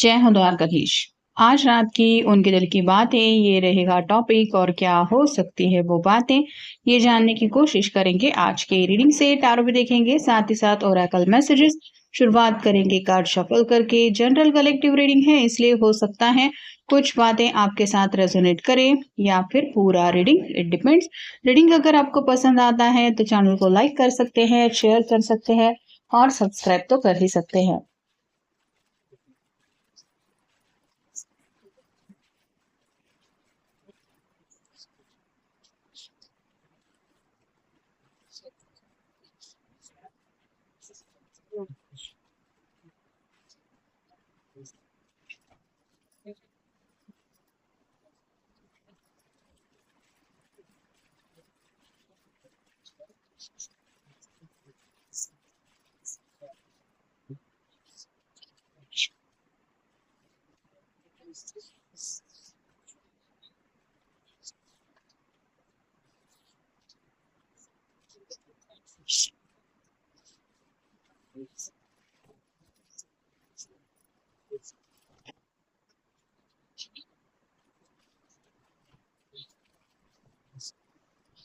जय हो द्वारकाधीश। आज रात की उनके दिल की बातें ये रहेगा टॉपिक और क्या हो सकती है वो बातें ये जानने की कोशिश करेंगे आज के रीडिंग से। टैरो भी देखेंगे साथ ही साथ ओरेकल मैसेजेस। शुरुआत करेंगे कार्ड शफल करके। जनरल कलेक्टिव रीडिंग है इसलिए हो सकता है कुछ बातें आपके साथ रेजोनेट करें या फिर पूरा रीडिंग, इट डिपेंड्स। रीडिंग अगर आपको पसंद आता है तो चैनल को लाइक कर सकते हैं, शेयर कर सकते हैं और सब्सक्राइब तो कर ही सकते हैं।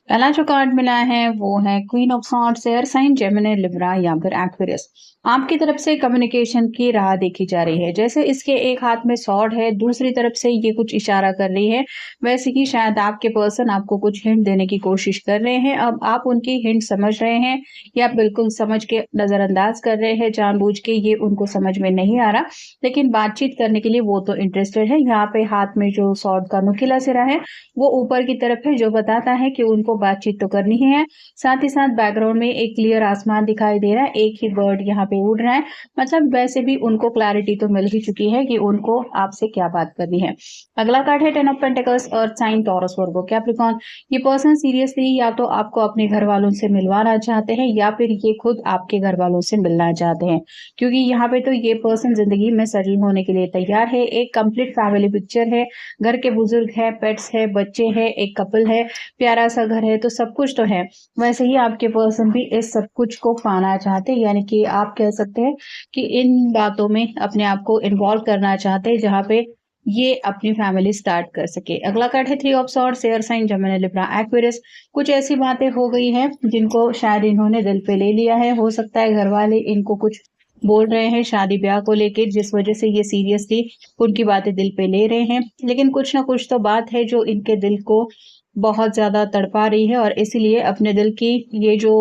पहला जो कार्ड मिला है वो है queen of swords, air sign Gemini, Libra या फिर एक्वेरियस। आपकी तरफ से कम्युनिकेशन की राह देखी जा रही है। जैसे इसके एक हाथ में सॉर्ड है, दूसरी तरफ से ये कुछ इशारा कर रही है, वैसे ही शायद आपके पर्सन आपको कुछ हिंट देने की कोशिश कर रहे हैं। अब आप उनकी हिंट समझ रहे हैं या बिल्कुल समझ के नजरअंदाज कर रहे हैं जानबूझ के, ये उनको समझ में नहीं आ रहा, लेकिन बातचीत करने के लिए वो तो इंटरेस्टेड है। यहाँ पे हाथ में जो सॉर्ड का नुकीला सिरा है वो ऊपर की तरफ है, जो बताता है कि उनको बातचीत तो करनी ही है। साथ ही साथ बैकग्राउंड में एक क्लियर आसमान दिखाई दे रहा है, एक ही बर्ड यहाँ पे उड़ रहा है। मतलब वैसे भी उनको क्लैरिटी तो मिल ही चुकी है कि उनको आपसे क्या बात करनी है। अगला कार्ड है ten of pentacles, earth sign, Taurus, Virgo, Capricorn. ये पर्सन सीरियसली या तो आपको अपने घर वालों से मिलवाना चाहते हैं या फिर ये खुद आपके घर वालों से मिलना चाहते हैं, क्योंकि यहाँ पे तो ये पर्सन जिंदगी में सेटल होने के लिए तैयार है। एक कंप्लीट फैमिली पिक्चर है, घर के बुजुर्ग है, पेट्स है, बच्चे हैं, एक कपल है, प्यारा सा घर है, तो सब कुछ तो है। वैसे ही आपके पर्सन भी इस सब कुछ को पाना चाहते हैं, यानी कि आप कह सकते हैं कि इन बातों में अपने आप को इन्वॉल्व करना चाहते हैं जहां पे ये अपनी फैमिली स्टार्ट कर सके। अगला कार्ड है three of swords, air sign, Gemini, Libra, Aquarius. कुछ ऐसी बातें हो गई हैं जिनको शायद इन्होंने दिल पे ले लिया है। हो सकता है घर वाले इनको कुछ बोल रहे हैं शादी ब्याह को लेके, जिस वजह से ये सीरियसली उनकी बातें दिल पे ले रहे हैं। लेकिन कुछ ना कुछ तो बात है जो इनके दिल को बहुत ज्यादा तड़पा रही है और इसीलिए अपने दिल की ये जो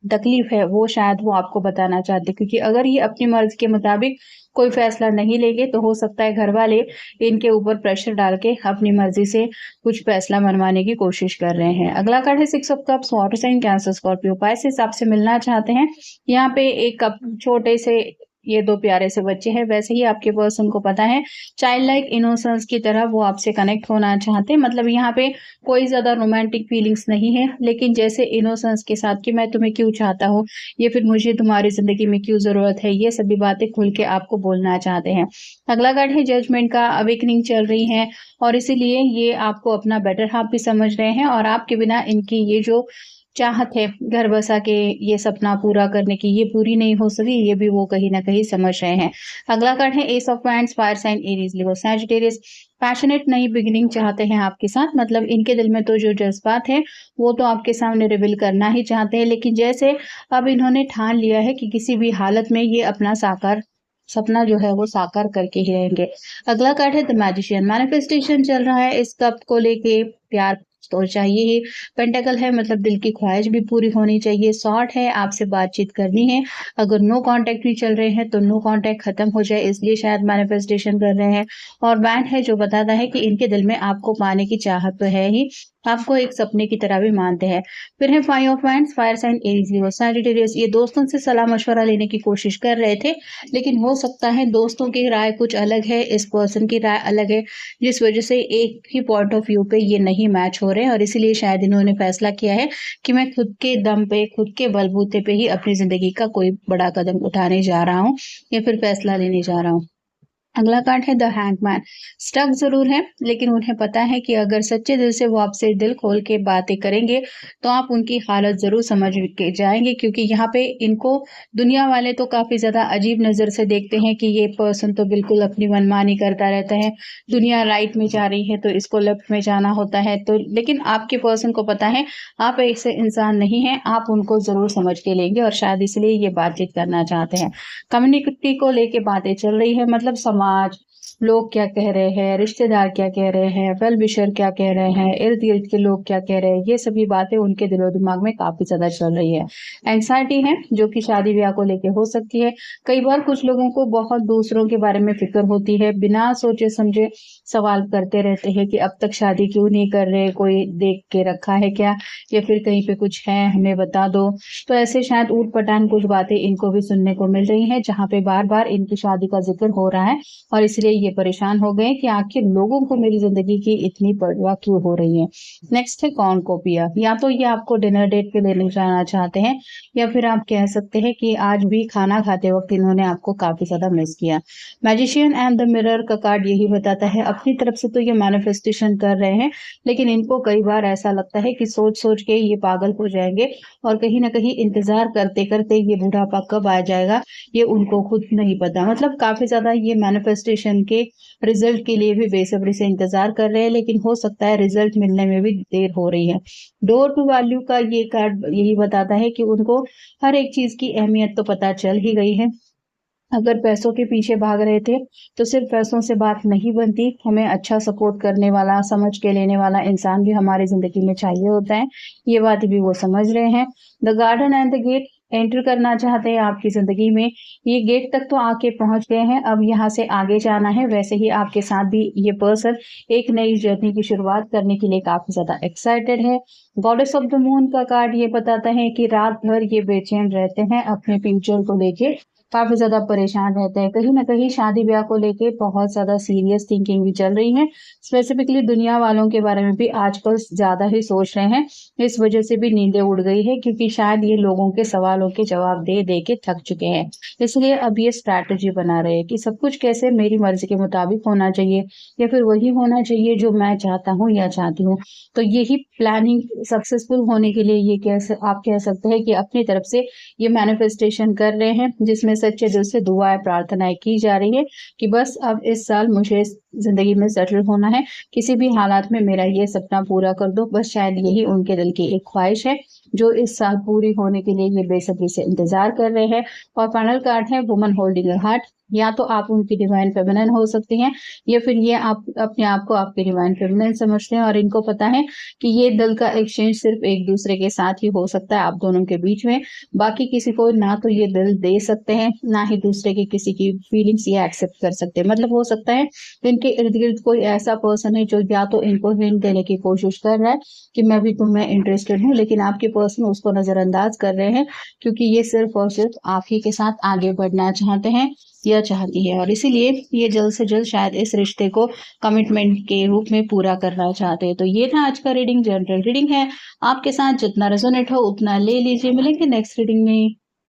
तकलीफ है वो शायद वो आपको बताना चाहते, क्योंकि अगर ये अपनी मर्जी के मुताबिक कोई फैसला नहीं लेंगे तो हो सकता है घर वाले इनके ऊपर प्रेशर डाल के अपनी मर्जी से कुछ फैसला मनवाने की कोशिश कर रहे हैं। अगला कार्ड है six of cups, water sign, Cancer, Scorpio, Pisces. आपसे मिलना चाहते हैं। यहाँ पे एक कप छोटे से ये दो प्यारे से बच्चे हैं, वैसे ही आपके पर्सन को पता है चाइल्ड लाइक इनोसेंस की तरह वो आपसे कनेक्ट होना चाहते हैं। मतलब यहाँ पे कोई ज्यादा रोमांटिक फीलिंग्स नहीं है, लेकिन जैसे इनोसेंस के साथ कि मैं तुम्हें क्यों चाहता हूँ, ये फिर मुझे तुम्हारी जिंदगी में क्यों जरूरत है, ये सभी बातें खुल के आपको बोलना चाहते हैं। अगला कार्ड है जजमेंट का, अवेकनिंग चल रही है और इसीलिए ये आपको अपना बेटर हाफ भी समझ रहे हैं और आपके बिना इनकी ये जो चाहत है घर बसा के ये सपना पूरा करने की, ये पूरी नहीं हो सकी, ये भी वो कहीं ना कहीं समझ रहे हैं। अगला कार्ड है ace of wands, fire sign, Aries, Leo, Sagittarius. Passionate नई बिगिनिंग चाहते हैं आपके साथ। मतलब इनके दिल में तो जो जज्बात है वो तो आपके सामने रिवील करना ही चाहते हैं, लेकिन जैसे अब इन्होंने ठान लिया है कि किसी भी हालत में ये अपना साकार सपना जो है वो साकार करके ही रहेंगे। अगला कार्ड है द मैजिशियन, मैनिफेस्टेशन चल रहा है इस कप को लेके। प्यार तो चाहिए ही, पेंटाकल है मतलब दिल की ख्वाहिश भी पूरी होनी चाहिए, सॉर्ट है आपसे बातचीत करनी है। अगर नो कांटेक्ट भी चल रहे हैं तो नो कांटेक्ट खत्म हो जाए, इसलिए शायद मैनिफेस्टेशन कर रहे हैं। और बैंड है जो बताता है कि इनके दिल में आपको पाने की चाहत तो है ही, आपको एक सपने की तरह भी मानते हैं। फिर है five of wands, fire sign, Aries, Leo, Sagittarius. ये दोस्तों से सलाह मशवरा लेने की कोशिश कर रहे थे, लेकिन हो सकता है दोस्तों की राय कुछ अलग है, इस पर्सन की राय अलग है, जिस वजह से एक ही पॉइंट ऑफ व्यू पे ये नहीं मैच हो रहे हैं और इसीलिए शायद इन्होंने फैसला किया है कि मैं खुद के दम पे, खुद के बलबूते पे ही अपनी जिंदगी का कोई बड़ा कदम उठाने जा रहा हूँ या फिर फैसला लेने जा रहा हूँ। अगला कार्ड है द हैंगमैन। स्टक ज़रूर है, लेकिन उन्हें पता है कि अगर सच्चे दिल से वो आपसे दिल खोल के बातें करेंगे, तो आप उनकी हालत ज़रूर समझ के जाएँगे, क्योंकि यहाँ पे इनको दुनिया वाले तो काफ़ी ज़्यादा अजीब नज़र से देखते हैं कि ये पर्सन तो बिल्कुल अपनी मनमानी करता रहता है। दुनिया राइट में जा रही है, तो इसको लेफ्ट में जाना होता है। तो लेकिन आपके पर्सन को पता है, आप ऐसे इंसान नहीं हैं, आप उनको ज़रूर समझ के लेंगे और शायद इसलिए ये बातचीत करना चाहते हैं। कम्युनिटी को लेके बातें चल रही है, मतलब समाज, लोग क्या कह रहे हैं, रिश्तेदार क्या कह रहे हैं, वेल विशर क्या कह रहे हैं, इर्द-गिर्द के लोग क्या कह रहे हैं, ये सभी बातें उनके दिलो-दिमाग में काफ़ी ज़्यादा चल रही है। एंग्ज़ायटी है, जो कि शादी-ब्याह को लेके हो सकती है। कई बार कुछ लोगों को बहुत दूसरों के बारे में फ़िक्र होती है, बिना सोचे-समझे सवाल करते रहते हैं कि अब तक शादी क्यों नहीं कर रहे, कोई देख के रखा है क्या? या फिर कहीं पे कुछ है, हमें बता दो। तो ऐसे शायद ऊट-पटांग कुछ बातें इनको भी सुनने को मिल रही हैं, जहाँ पे बार-बार इनकी शादी का ज़िक्र हो रहा है और इसलिए ये परेशान हो गए कि आखिर लोगों को मेरी ज़िंदगी की इतनी परवाह क्यों हो रही है। नेक्स्ट है कॉर्नकोपिया। या तो ये आपको डिनर डेट पे लेने जाना चाहते हैं, या फिर आप कह सकते हैं कि आज भी खाना खाते वक़्त इन्होंने आपको काफ़ी ज़्यादा मिस किया। मैजिशियन एंड द मिरर का कार्ड यही बताता है, अपनी तरफ से तो ये मैनिफेस्टेशन कर रहे हैं, लेकिन इनको कई बार ऐसा लगता है कि सोच-सोच के ये पागल हो जाएँगे और कहीं न कहीं इंतज़ार करते-करते ये बुढ़ापा कब आ जाएगा, ये उनको खुद नहीं पता। मतलब काफ़ी ज़्यादा ये मैनिफेस्टेशन के रिज़ल्ट के लिए भी बेसब्री से इंतज़ार कर रहे हैं, लेकिन हो सकता है रिज़ल्ट मिलने में भी देर हो रही है। डोर टू वैल्यू का ये कार्ड यही बताता है कि उनको हर एक चीज़ की अहमियत तो पता चल ही गई है। अगर पैसों के पीछे भाग रहे थे, तो सिर्फ़ पैसों से बात नहीं बनती, हमें अच्छा सपोर्ट करने वाला, समझ के लेने वाला इंसान भी हमारी ज़िंदगी में चाहिए होता है। ये बात भी वो समझ रहे हैं। The garden and the gate enter करना चाहते हैं आपकी ज़िंदगी में। ये गेट तक तो आके पहुँच गए हैं, अब यहाँ से आगे जाना है। वैसे ही आपके साथ भी ये पर्सन एक नई जर्नी की शुरुआत करने के लिए काफ़ी ज़्यादा एक्साइटेड है। गॉडेस ऑफ द मून का कार्ड ये बताता है कि रात भर ये बेचैन रहते हैं अपने फ्यूचर को लेके, काफ़ी ज़्यादा परेशान रहते हैं। कहीं न कहीं शादी-ब्याह को लेके बहुत ज़्यादा सीरियस थिंकिंग भी चल रही है। स्पेसिफ़िकली दुनिया वालों के बारे में भी आजकल ज़्यादा ही सोच रहे हैं। इस वज़ह से भी नींदें उड़ गई है, क्योंकि शायद ये लोगों के सवालों के जवाब दे-दे के थक चुके हैं। इसलिए अब ये स्ट्रैटेजी बना रहे हैं कि सब कुछ कैसे मेरी मर्ज़ी के मुताबिक होना चाहिए, या फिर वही होना चाहिए जो मैं चाहता हूँ या चाहती हूँ। तो यही प्लानिंग सक्सेसफुल होने के लिए ये आप कह सकते हैं कि अपनी तरफ से ये मैनिफेस्टेशन कर रहे हैं, जिसमें सच्चे दिल से दुआएँ प्रार्थनाएँ की जा रही है कि बस अब इस साल मुझे इस ज़िंदगी में सेटल होना है, किसी भी हालात में मेरा ये सपना पूरा कर दो। बस शायद यही उनके दिल की एक ख्वाहिश है, जो इस साल पूरी होने के लिए ये बेसब्री से इंतज़ार कर रहे हैं। और फाइनल कार्ड है वुमन होल्डिंग अ हार्ट। या तो आप उनकी डिवाइन फेमिनिन हो सकती हैं, या फिर ये आप अपने आप को आपकी डिवाइन फेमिनिन समझते हैं और इनको पता है कि ये दिल का एक्सचेंज सिर्फ़ एक-दूसरे के साथ ही हो सकता है, आप दोनों के बीच में। बाकी किसी को ना तो ये दिल दे सकते हैं, ना ही दूसरे की किसी की फीलिंग्स ये एक्सेप्ट कर सकते हैं। मतलब हो सकता है कि इनके इर्द-गिर्द कोई ऐसा पर्सन है जो या तो इनको हिंट देने की कोशिश कर रहा है कि मैं भी तुम में इंटरेस्टेड हूँ, लेकिन आपके पर्सन उसको नज़रअंदाज कर रहे हैं, क्योंकि ये सिर्फ़ और सिर्फ़ आप ही के साथ आगे बढ़ना चाहते हैं या चाहती है, और इसीलिए ये जल्द से जल्द शायद इस रिश्ते को कमिटमेंट के रूप में पूरा करना चाहते हैं। तो ये था आज का रीडिंग, जनरल रीडिंग है। आपके साथ जितना रेज़ोनेट हो उतना ले लीजिए। मिलेंगे नेक्स्ट रीडिंग में।